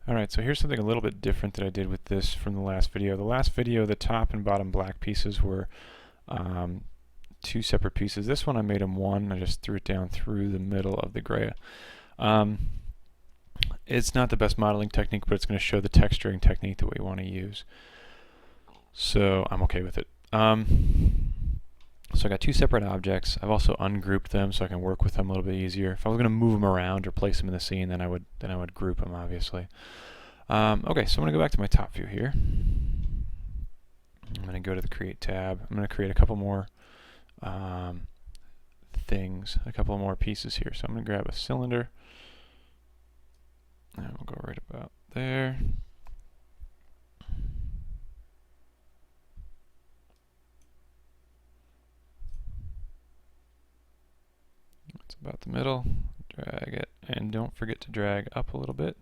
Alright, so here's something a little bit different that I did with this from the last video. The last video, the top and bottom black pieces were two separate pieces. This one I made them one. I just threw it down through the middle of the gray. It's not the best modeling technique, but it's going to show the texturing technique that we want to use. So I'm okay with it. So I got two separate objects. I've also ungrouped them so I can work with them a little bit easier. If I was going to move them around or place them in the scene, then I would group them, obviously. Okay, so I'm going to go back to my top view here. I'm going to go to the Create tab. I'm going to create a couple more things, a couple more pieces here. So I'm going to grab a cylinder, and we'll go right about there. It's about the middle. Drag it, and don't forget to drag up a little bit.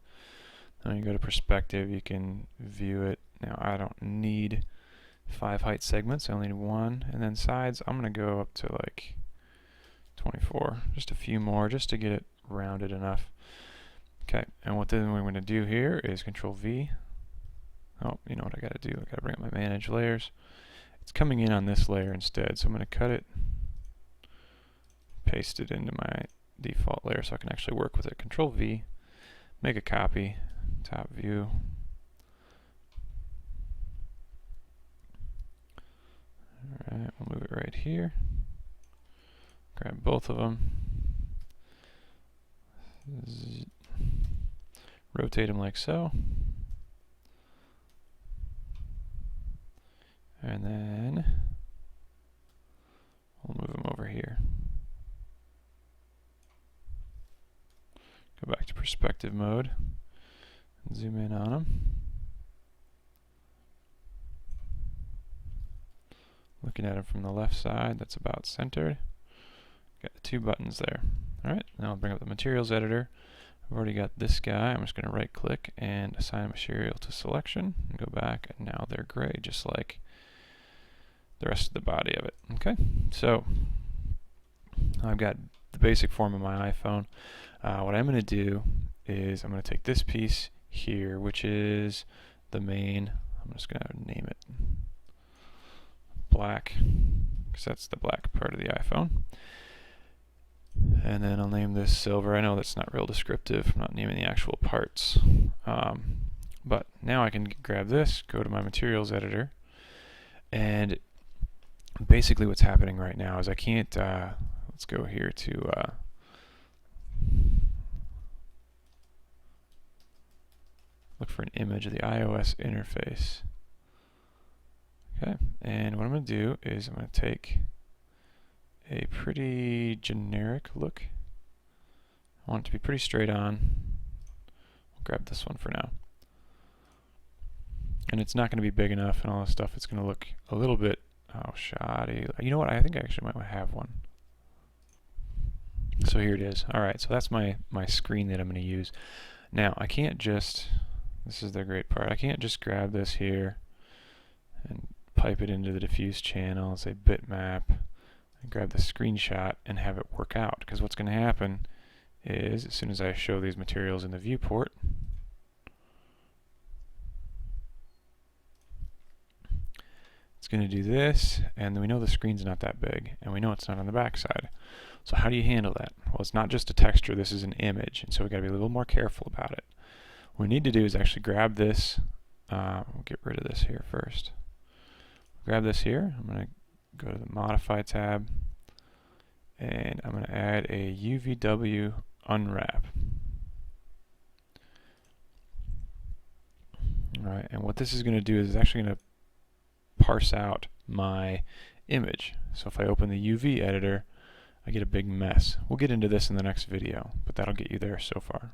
Then you go to perspective, you can view it. Now I don't need 5 height segments, I only need 1. And then sides, I'm going to go up to like 24, just a few more, just to get it rounded enough. Okay, and what then we're going to do here is Control V. Oh, you know what I got to do? I got to bring up my Manage Layers. It's coming in on this layer instead, so I'm going to cut it, paste it into my default layer so I can actually work with it. Control V, make a copy, top view. Alright, we'll move it right here. Grab both of them. Rotate them like so. And then we'll move them over here. Go back to perspective mode and zoom in on them. Looking at them from the left side, that's about centered. Got the 2 buttons there. Alright, now I'll bring up the materials editor. I've already got this guy. I'm just going to right click and assign material to selection and go back, and now they're gray just like the rest of the body of it. Okay, so I've got the basic form of my iPhone. What I'm going to do is I'm going to take this piece here, which is the main. I'm just going to name it black, because that's the black part of the iPhone. And then I'll name this silver. I know that's not real descriptive. I'm not naming the actual parts. But now I can grab this, go to my materials editor, and basically what's happening right now is I can't, let's go here to look for an image of the iOS interface. Okay, and what I'm going to do is I'm going to take a pretty generic look. I want it to be pretty straight on. We'll grab this one for now. And it's not going to be big enough and all this stuff. It's going to look a little bit, oh, shoddy. You know what? I think I actually might have one. So here it is. Alright, so that's my screen that I'm going to use. Now, I can't just, this is the great part, I can't just grab this here and pipe it into the diffuse channel, say bitmap, and grab the screenshot and have it work out. Because what's going to happen is, as soon as I show these materials in the viewport, it's going to do this, and then we know the screen's not that big, and we know it's not on the back side. So how do you handle that? Well, it's not just a texture, this is an image, and so we've got to be a little more careful about it. What we need to do is actually grab this, we'll get rid of this here first. Grab this here, I'm going to go to the Modify tab, and I'm going to add a UVW unwrap. Alright, and what this is going to do is it's actually going to parse out my image. So if I open the UV editor, I get a big mess. We'll get into this in the next video, but that'll get you there so far.